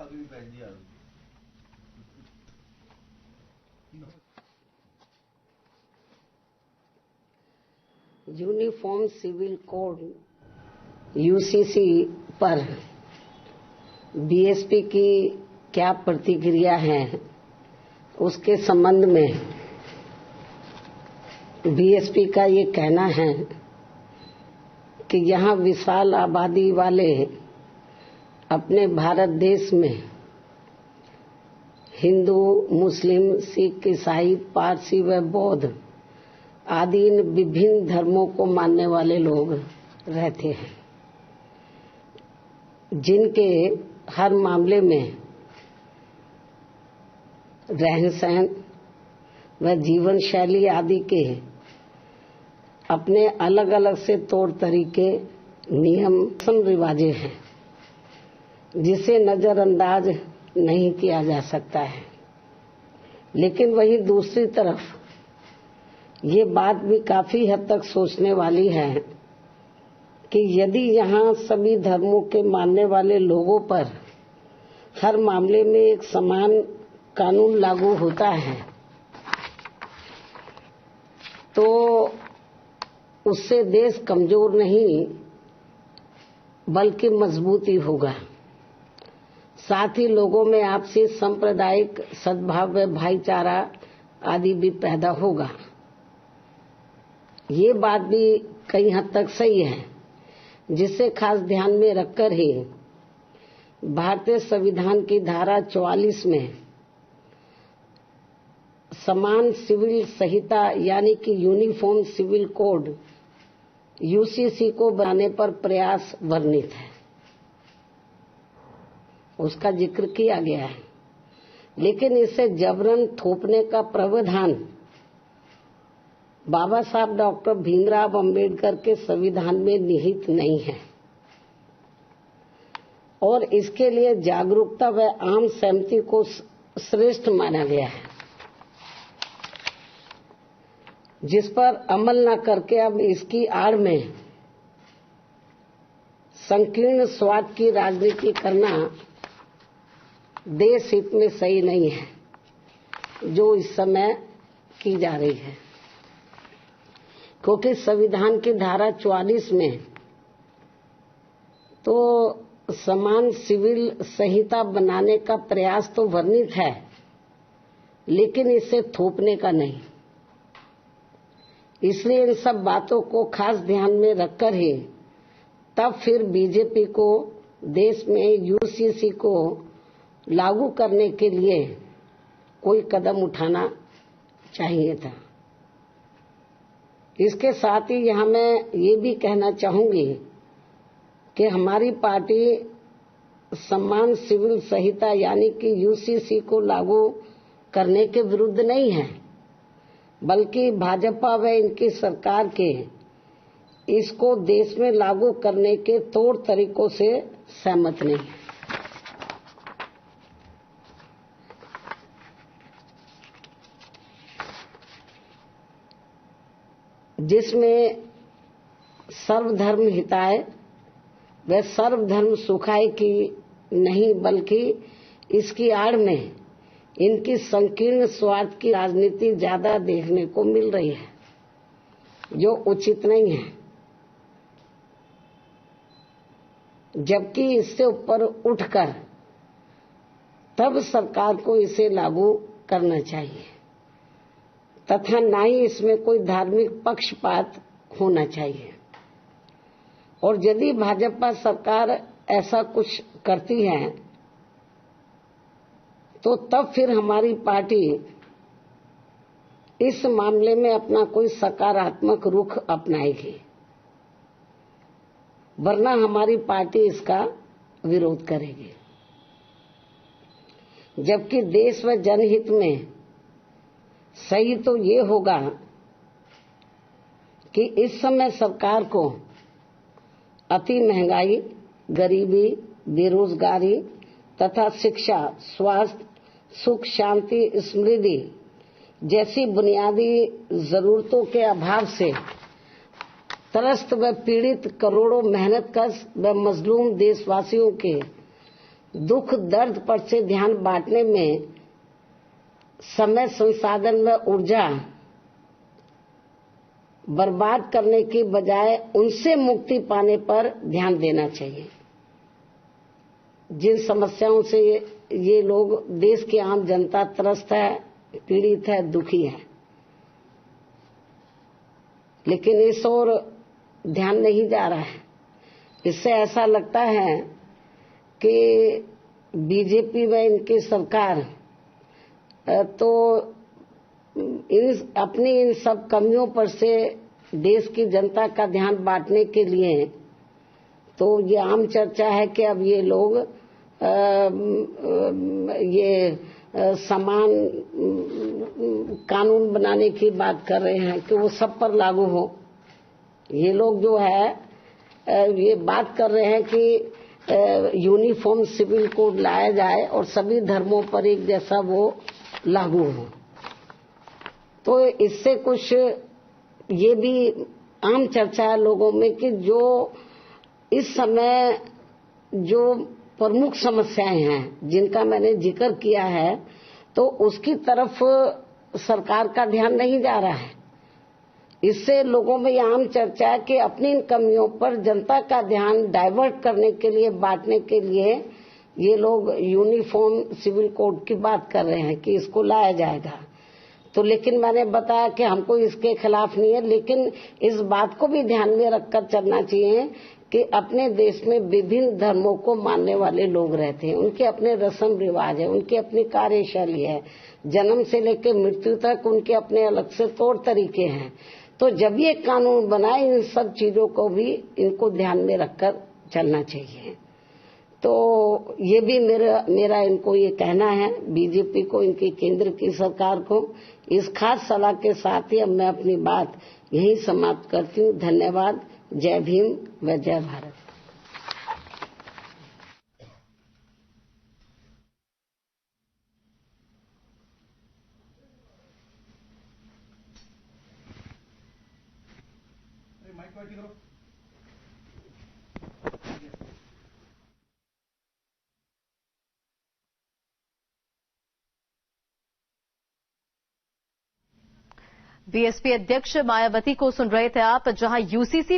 अभी भी बहन जी आ रही यूनिफॉर्म सिविल कोड यूसीसी पर बीएसपी की क्या प्रतिक्रिया है, उसके संबंध में बीएसपी का ये कहना है कि यहाँ विशाल आबादी वाले अपने भारत देश में हिंदू, मुस्लिम, सिख, ईसाई, पारसी व बौद्ध आदि इन विभिन्न धर्मों को मानने वाले लोग रहते हैं, जिनके हर मामले में रहन सहन व जीवन शैली आदि के अपने अलग अलग से तौर तरीके, नियम, रस्म रिवाजें हैं, जिसे नजरअंदाज नहीं किया जा सकता है। लेकिन वहीं दूसरी तरफ ये बात भी काफी हद तक सोचने वाली है कि यदि यहाँ सभी धर्मों के मानने वाले लोगों पर हर मामले में एक समान कानून लागू होता है तो उससे देश कमजोर नहीं बल्कि मजबूत ही होगा। साथ ही लोगों में आपसी सांप्रदायिक सद्भाव व भाईचारा आदि भी पैदा होगा। ये बात भी कई हद तक सही है, जिसे खास ध्यान में रखकर ही भारतीय संविधान की धारा 44 में समान सिविल संहिता यानी कि यूनिफॉर्म सिविल कोड यूसीसी को बनाने पर प्रयास वर्णित है, उसका जिक्र किया गया है। लेकिन इसे जबरन थोपने का प्रावधान बाबा साहब डॉक्टर भीमराव अंबेडकर के संविधान में निहित नहीं है और इसके लिए जागरूकता व आम सहमति को श्रेष्ठ माना गया है, जिस पर अमल न करके अब इसकी आड़ में संकीर्ण स्वार्थ की राजनीति करना देश हित में सही नहीं है, जो इस समय की जा रही है। क्योंकि संविधान की धारा 44 में तो समान सिविल संहिता बनाने का प्रयास तो वर्णित है, लेकिन इसे थोपने का नहीं। इसलिए इन सब बातों को खास ध्यान में रखकर ही तब फिर बीजेपी को देश में यूसीसी को लागू करने के लिए कोई कदम उठाना चाहिए था। इसके साथ ही यहाँ मैं ये भी कहना चाहूंगी कि हमारी पार्टी समान सिविल संहिता यानी कि यूसीसी को लागू करने के विरुद्ध नहीं है, बल्कि भाजपा व इनकी सरकार के इसको देश में लागू करने के तौर तरीकों से सहमत नहीं है। जिसमें सर्वधर्म हिताय व सर्वधर्म सुखाय की नहीं, बल्कि इसकी आड़ में इनकी संकीर्ण स्वार्थ की राजनीति ज्यादा देखने को मिल रही है, जो उचित नहीं है। जबकि इससे ऊपर उठकर तब सरकार को इसे लागू करना चाहिए तथा न ही इसमें कोई धार्मिक पक्षपात होना चाहिए। और यदि भाजपा सरकार ऐसा कुछ करती है तो तब फिर हमारी पार्टी इस मामले में अपना कोई सकारात्मक रुख अपनाएगी, वरना हमारी पार्टी इसका विरोध करेगी। जबकि देश व जनहित में सही तो ये होगा कि इस समय सरकार को अति महंगाई, गरीबी, बेरोजगारी तथा शिक्षा, स्वास्थ्य, सुख, शांति, समृद्धि जैसी बुनियादी जरूरतों के अभाव से त्रस्त व पीड़ित करोड़ों मेहनतकश व मजलूम देशवासियों के दुख दर्द पर से ध्यान बांटने में, समय संसाधन में ऊर्जा बर्बाद करने की बजाय उनसे मुक्ति पाने पर ध्यान देना चाहिए। जिन समस्याओं से ये लोग, देश की आम जनता त्रस्त है, पीड़ित है, दुखी है, लेकिन इस ओर ध्यान नहीं जा रहा है। इससे ऐसा लगता है कि बीजेपी में इनकी सरकार तो अपनी इन सब कमियों पर से देश की जनता का ध्यान बांटने के लिए, तो ये आम चर्चा है कि अब ये लोग समान कानून बनाने की बात कर रहे हैं कि वो सब पर लागू हो। ये लोग जो है ये बात कर रहे हैं कि यूनिफॉर्म सिविल कोड लाया जाए और सभी धर्मों पर एक जैसा वो लागू हो। तो इससे कुछ ये भी आम चर्चा है लोगों में कि जो इस समय जो प्रमुख समस्याएं हैं जिनका मैंने जिक्र किया है, तो उसकी तरफ सरकार का ध्यान नहीं जा रहा है। इससे लोगों में यह आम चर्चा है कि अपनी इन कमियों पर जनता का ध्यान डाइवर्ट करने के लिए, बांटने के लिए ये लोग यूनिफॉर्म सिविल कोड की बात कर रहे हैं कि इसको लाया जाएगा। तो लेकिन मैंने बताया कि हमको इसके खिलाफ नहीं है, लेकिन इस बात को भी ध्यान में रखकर चलना चाहिए कि अपने देश में विभिन्न धर्मों को मानने वाले लोग रहते हैं, उनके अपने रस्म रिवाज है, उनकी अपनी कार्यशैली है, जन्म से लेकर मृत्यु तक उनके अपने अलग से तौर तरीके हैं। तो जब ये कानून बनाए, इन सब चीजों को भी इनको ध्यान में रखकर चलना चाहिए। तो ये भी मेरा इनको ये कहना है, बीजेपी को, इनकी केंद्र की सरकार को। इस खास सलाह के साथ ही अब मैं अपनी बात यहीं समाप्त करती हूँ। धन्यवाद। जय भीम व जय भारत। बीएसपी अध्यक्ष मायावती को सुन रहे थे आप, जहां यूसीसी